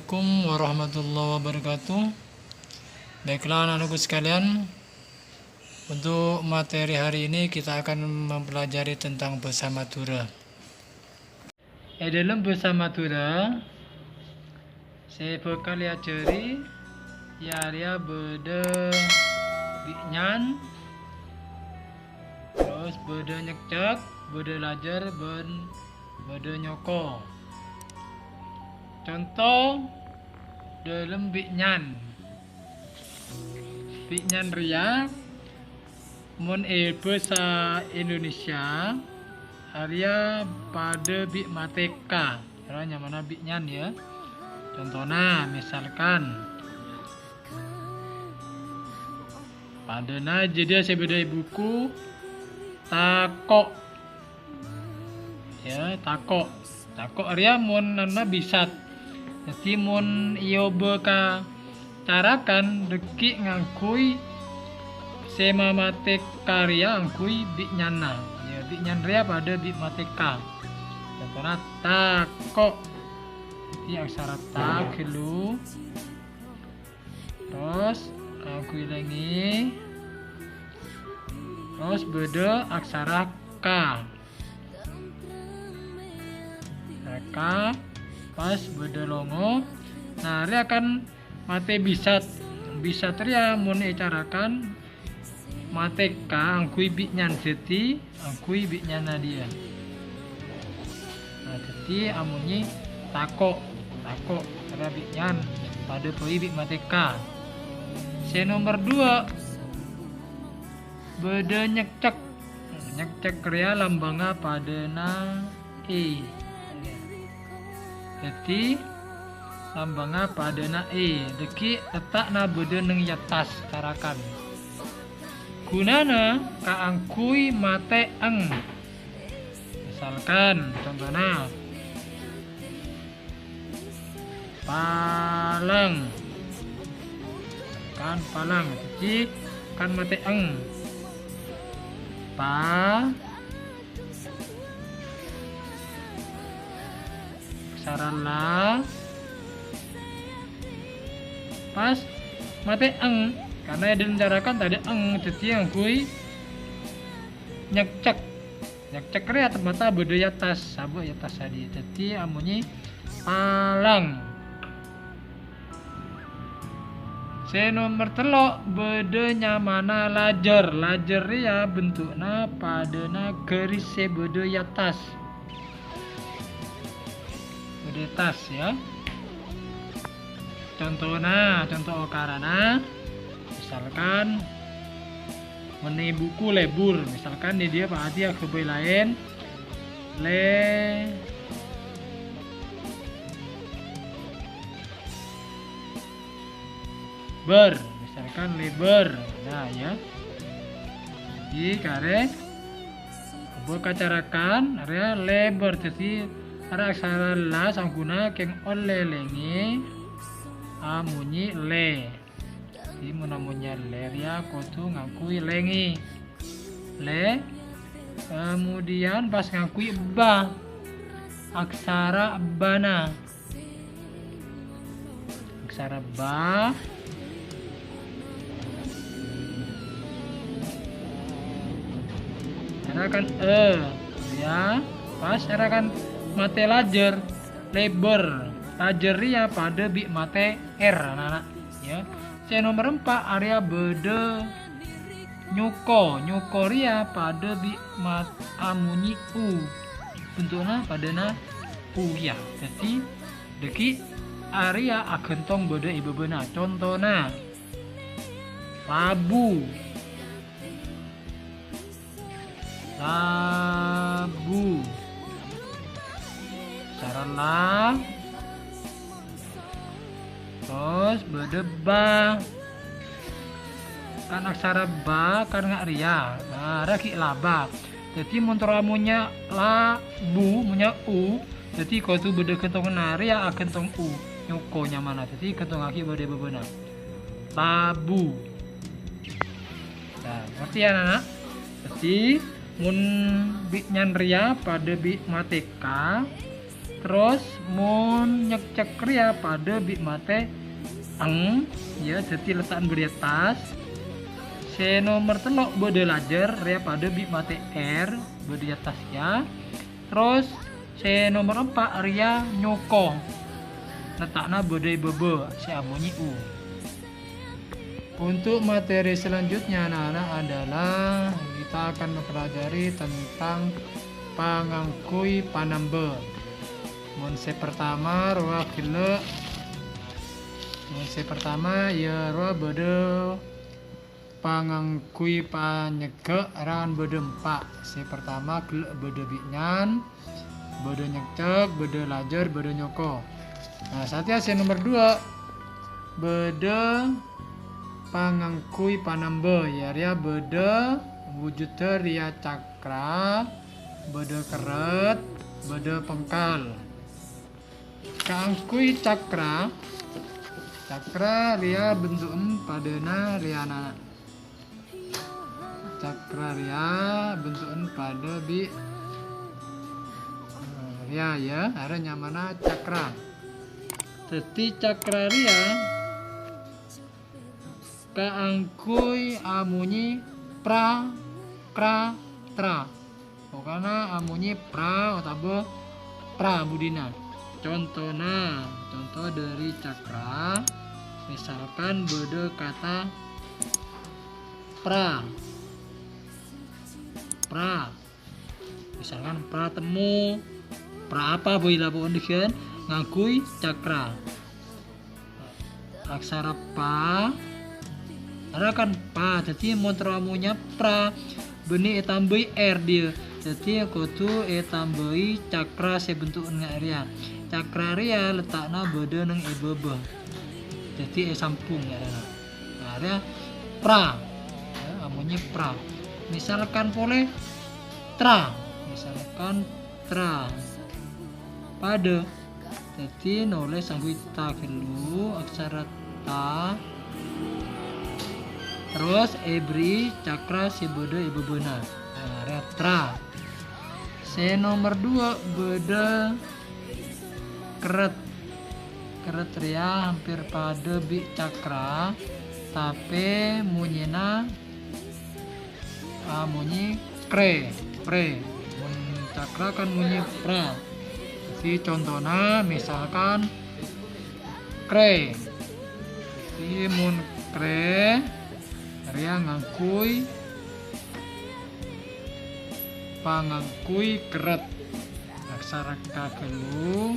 Assalamualaikum warahmatullahi wabarakatuh. Baiklah anak-anakku sekalian, untuk materi hari ini kita akan mempelajari tentang bahasa Madura. Dalam bahasa Madura, saya bakal ajari ya beda binyan, terus beda nyekcek, beda lajar, beda nyoko. Contoh dalam binyan ria mun bahasa Indonesia area pada bik mateka caranya mana binyan ya. Contohnya misalkan padana jadi saya beda buku takok ya, takok area mun nana bisa. Jadi mun iyo beka carakan deki ngangkui sema mate karya ngangkui binyana ya, binyan ria pada bik mateka. Contohnya takok, jadi aksara tak dulu, terus ngangkui lagi, terus beda aksara k, pas beda longo. Nah dia akan mate bisat ria mun carakan mate ka angkui binyan jadi angkui binyana dia. Nah jadi amunyi takok ria binyan pada poi bik mate ka. C nomor 2 beda nyekcek ria lambanga pada na e. Jadi lambangnya pada na e deki letak na beda neng yatas carakan gunana kaangkui mate eng. Misalkan contohnya palang jadi kan mate eng sarala pas mate eng karena yang dicarakan tadi eng jadi yang kui nyekcek ria tempat beda yatas sabuk yatas tadi jadi amunyi palang. C nomor telok beda nyamana lajar ria bentukna padana garis beda yatas tas ya. Contoh karana misalkan meni buku lebur, misalkan di dia perhati aksebai lain misalkan lebar. Nah ya di kare buka carakan area lebar jadi ada aksara la sangguna keng oleh lengi amunyi le. Jadi menamunya le ria kotu ngakui lengi le. Kemudian pas ngakui ba aksara bana, aksara ba kan ya pas kan mate lajar lebar ria pada bik mate r anak-anak ya. C nomor 4 area beda nyuko ria pada bik mat amunyi u bentuknya padana u ya. Jadi deki area agentong beda ibu bena. Contohnya labu sarala terus berdeba kan aksara ba kan nggak ria. Nah raki laba jadi montoramunya labu punya u jadi kau tu beda kentong ria kentong u nyukonya mana jadi kentong kaki beda bebenah labu. Nah ngerti ya anak. Jadi mun binyan ria pada bik mateka Terus mun nyek ria pada bi mate eng ya, jadi letakkan di atas. Se nomor telok bode lajer ria pada bi mate r bode atas ya. Terus se nomor 4 ria nyoko letakna bode bebe se amunyi u. Untuk materi selanjutnya anak-anak adalah kita akan mempelajari tentang pangangkui panambe. Monse pertama roa gile. Monse pertama ya roa bode pangangkui panyege ran bode 4. Se pertama gile bode binyan, bode nyecek, bode lajer, bode nyoko. Nah, saatnya se nomor 2 bode pangangkui panambe ya ria bode wujud ria cakra, bode keret, bode pengkal. Kaangkui cakra ria bentukan padana riana. Cakra ria bentukan pada bi ria ya, ada nyamana cakra. Jadi cakra ria kaangkui amunyi pra kra tra. Pokoknya amunyi pra atau pra budina. Contoh dari cakra, misalkan bode kata pra, misalkan pra temu, pra apa boleh lapor kan ngakui cakra. Aksara pa, ada kan pa, jadi montramunya pra, benih tambahi r dia. Jadi kudu tambahi cakra sebentuk ria. Cakra ria letakna bode nang ebebe. Jadi sampung ya. Ada pra. Ya, amunnya pra. Misalkan boleh tra. Misalkan tra. Pada. Jadi nulis sampai ta dulu aksara ta. Terus ebri cakra si bode ebebena. Nah, tra. Se nomor 2 bode keret ria hampir pada bi cakra, tapi munyina munyi pre mun cakra kan munyi pra. Jadi contohnya misalkan kre, jadi mun kre ria ngangkui pangangkui keret aksara ka gelu.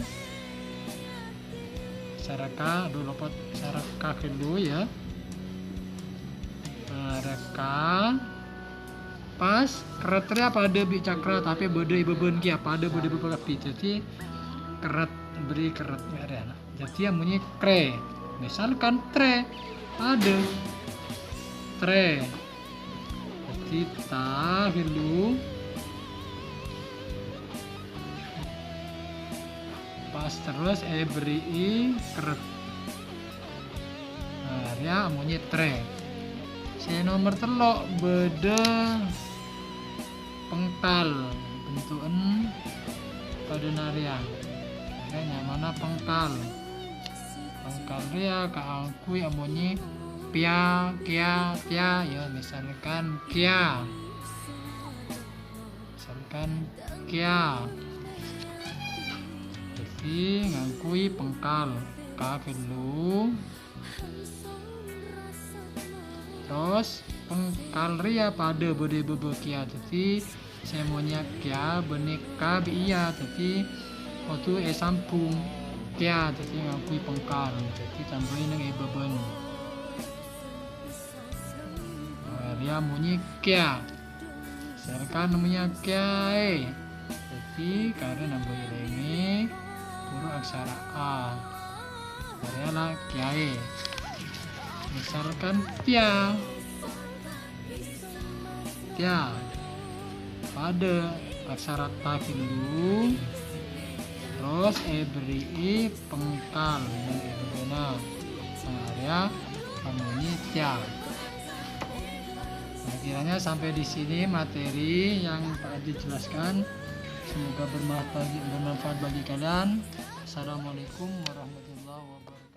Saraka dulu pot saraka dulu ya. Saraka pas keretnya pada bi cakra tapi bode ibeben kia pada bode beberapa. Jadi keret beri keret ada. Jadi yang bunyi kre. Misalkan tre ada tre. Jadi ta dulu pas terus beri keret. Nah, ya amunnya tre. Se nomor telok bede pengkal bentukan pada naria. Ada mana pengkal. Pengkal ria kaangkui amunnya pia kia tia ya, misalkan kia. Misalkan kia. Ngangkui pengkal ka dulu. Terus pengkal ria pada bode bebe kia. Jadi semuanya kia benik ka iya. Jadi waktu sampung kia. Jadi ngangkui pengkal. Jadi tambahin nang beben. Ria bunyi kia. Misalkan namanya kia. Jadi karena nambah ini huruf aksara A. Adalah kiai. Misalkan tia. Pada aksara ta dulu. Terus beri pengkal dan benar. Area amunyi tia. Nah, kiranya sampai di sini materi yang Pak Adi jelaskan. semoga bermanfaat bagi kalian. Assalamualaikum warahmatullahi wabarakatuh.